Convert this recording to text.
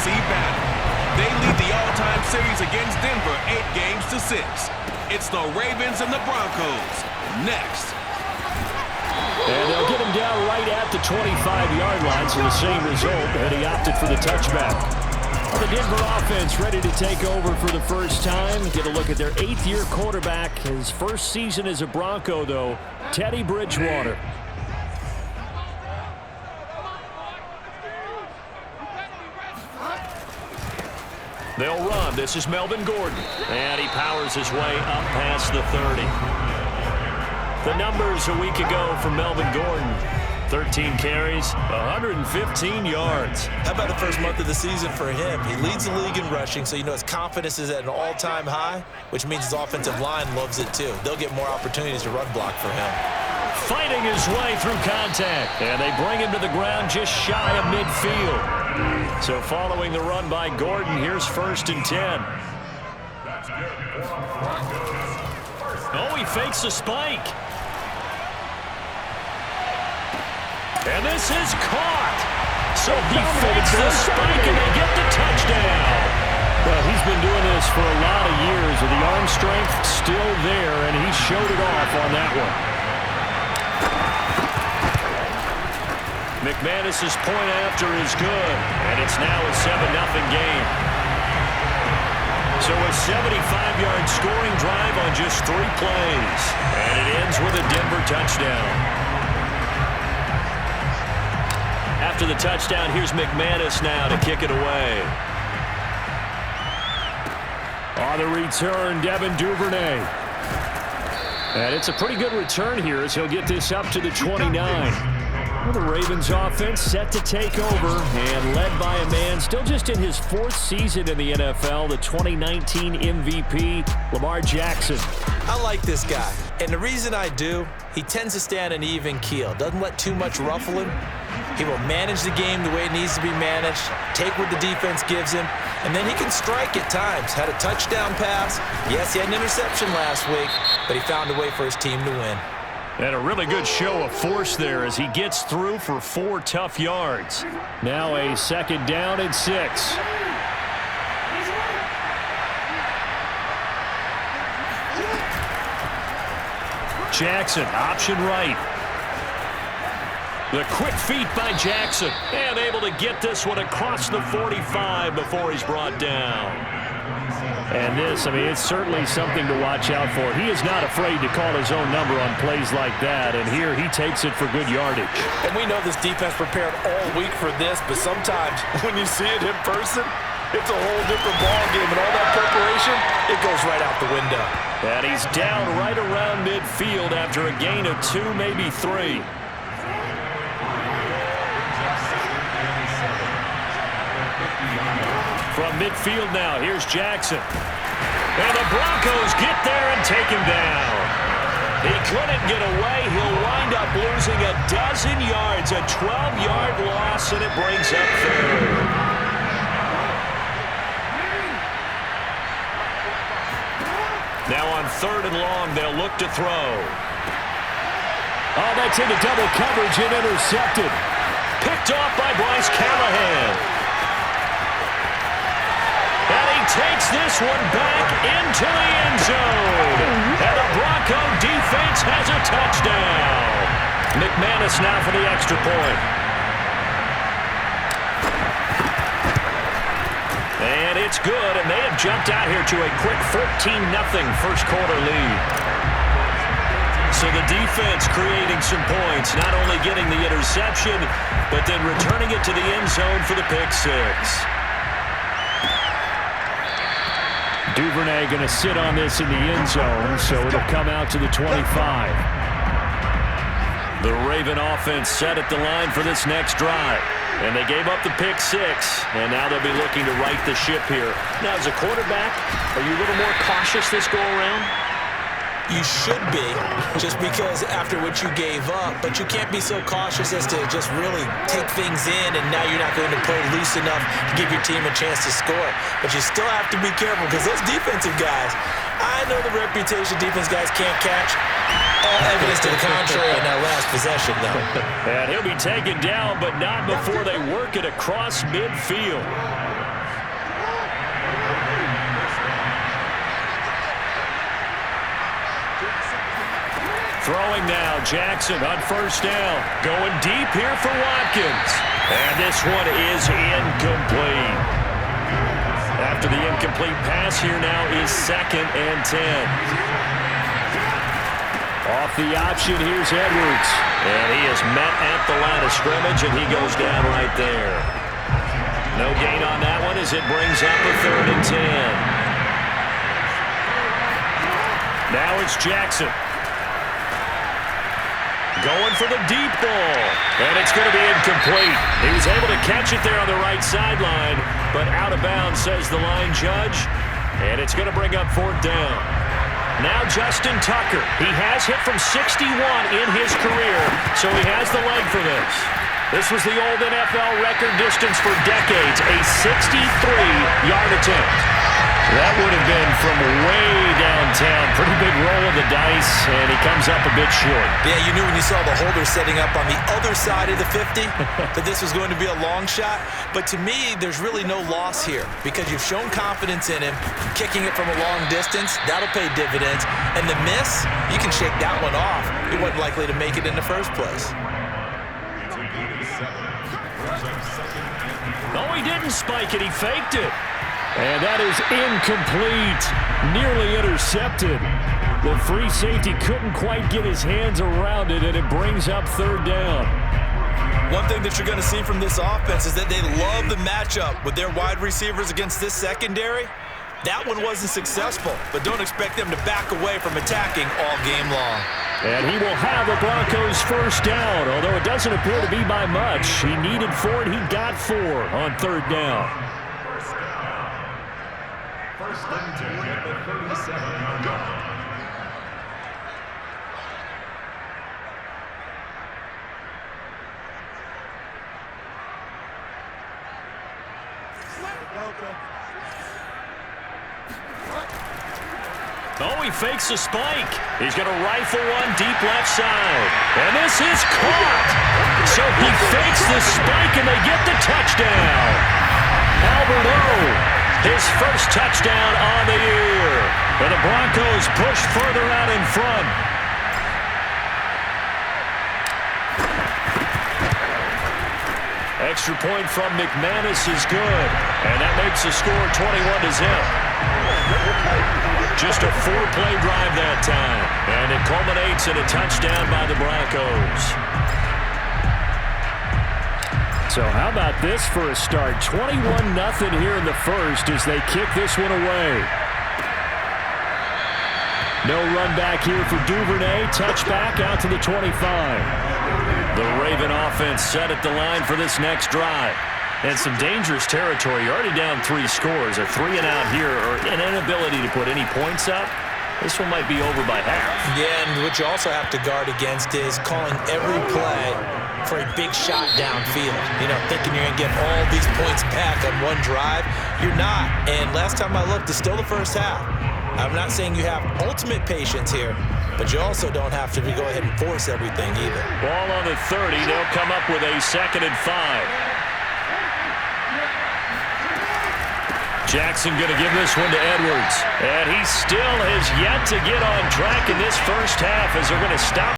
AFC battle. They lead the all-time series against Denver 8-6. It's the Ravens and the Broncos next. And they'll get him down right at the 25-yard line, so the same result, and he opted for the touchback. The Denver offense ready to take over for the first time. Get a look at their 8th-year quarterback. His first season as a Bronco, though, Teddy Bridgewater. They'll run. This is Melvin Gordon. And he powers his way up past the 30. The numbers a week ago for Melvin Gordon. 13 carries, 115 yards. How about the first month of the season for him? He leads the league in rushing, so you know his confidence is at an all-time high, which means his offensive line loves it too. They'll get more opportunities to run block for him. Fighting his way through contact, and they bring him to the ground just shy of midfield. So following the run by Gordon, here's 1st and 10. Oh, he fakes the spike. And this is caught. So he fakes the spike, and they get the touchdown. Well, he's been doing this for a lot of years, with the arm strength still there, and he showed it off on that one. McManus's point after is good, and it's now a 7-0 game. So a 75-yard scoring drive on just 3 plays, and it ends with a Denver touchdown. After the touchdown, here's McManus now to kick it away. On the return, Devin Duvernay. And it's a pretty good return here as he'll get this up to the 29. Well, the Ravens offense set to take over and led by a man still just in his 4th season in the NFL, the 2019 MVP, Lamar Jackson. I like this guy, and the reason I do, he tends to stay on an even keel. Doesn't let too much ruffle him. He will manage the game the way it needs to be managed, take what the defense gives him, and then he can strike at times. Had a touchdown pass. Yes, he had an interception last week, but he found a way for his team to win. And a really good show of force there as he gets through for 4 tough yards. Now a 2nd down and 6. Jackson, option right. The quick feet by Jackson. And able to get this one across the 45 before he's brought down. And this, I mean, it's certainly something to watch out for. He is not afraid to call his own number on plays like that. And here he takes it for good yardage. And we know this defense prepared all week for this, but sometimes when you see it in person, it's a whole different ballgame. And all that preparation, it goes right out the window. And he's down right around midfield after a gain of 2, maybe 3. From midfield now, here's Jackson. And the Broncos get there and take him down. He couldn't get away. He'll wind up losing a dozen yards, a 12-yard loss, and it brings up 3rd. Now on 3rd and long, they'll look to throw. Oh, that's into double coverage and intercepted. Picked off by Bryce Callahan. And he takes this one back into the end zone. And the Bronco defense has a touchdown. McManus now for the extra point. And it's good, and they have jumped out here to a quick 14-0 first quarter lead. So the defense creating some points, not only getting the interception, but then returning it to the end zone for the pick 6. Duvernay going to sit on this in the end zone, so it'll come out to the 25. The Raven offense set at the line for this next drive. And they gave up the pick 6, and now they'll be looking to right the ship here. Now, as a quarterback, are you a little more cautious this go-around? You should be, just because after what you gave up, but you can't be so cautious as to just really take things in, and now you're not going to play loose enough to give your team a chance to score. But you still have to be careful, because those defensive guys, I know the reputation defense guys can't catch. All evidence to the contrary in that last possession, though. And he'll be taken down, but not before they work it across midfield. Throwing now, Jackson on first down. Going deep here for Watkins. And this one is incomplete. After the incomplete pass, here now is 2nd and 10. Off the option, here's Edwards. And he is met at the line of scrimmage, and he goes down right there. No gain on that one as it brings up a 3rd and 10. Now it's Jackson. Going for the deep ball. And it's going to be incomplete. He was able to catch it there on the right sideline, but out of bounds, says the line judge. And it's going to bring up 4th down. Now Justin Tucker. He has hit from 61 in his career, so he has the leg for this. This was the old NFL record distance for decades, a 63-yard attempt. That would have been from way downtown. Pretty big roll of the dice, and he comes up a bit short. Yeah, you knew when you saw the holder setting up on the other side of the 50 that this was going to be a long shot. But to me, there's really no loss here because you've shown confidence in him. Kicking it from a long distance, that'll pay dividends. And the miss, you can shake that one off. He wasn't likely to make it in the first place. No, he didn't spike it. He faked it. And that is incomplete. Nearly intercepted. The free safety couldn't quite get his hands around it, and it brings up 3rd down. One thing that you're going to see from this offense is that they love the matchup with their wide receivers against this secondary. That one wasn't successful, but don't expect them to back away from attacking all game long. And he will have the Broncos' 1st down, although it doesn't appear to be by much. He needed 4, and he got 4 on 3rd down. First and 10 at the 37-yard line. Oh, he fakes a spike. He's going to rifle one deep left side. And this is caught. So he fakes the spike, and they get the touchdown. Albert O, his first touchdown on the year. And the Broncos push further out in front. Extra point from McManus is good. And that makes the score 21-0. Just a 4-play drive that time. And it culminates in a touchdown by the Broncos. So how about this for a start? 21-0 here in the first as they kick this one away. No run back here for Duvernay. Touchback out to the 25. The Raven offense set at the line for this next drive. And some dangerous territory. You're already down 3 scores. A 3-and-out here or an inability to put any points up. This one might be over by half. Yeah, and what you also have to guard against is calling every play for a big shot downfield. You know, thinking you're going to get all these points back on one drive. You're not. And last time I looked, it's still the first half. I'm not saying you have ultimate patience here, but you also don't have to go ahead and force everything either. Ball on the 30. They'll come up with a 2nd and 5. Jackson going to give this one to Edwards. And he still has yet to get on track in this first half as they're going to stop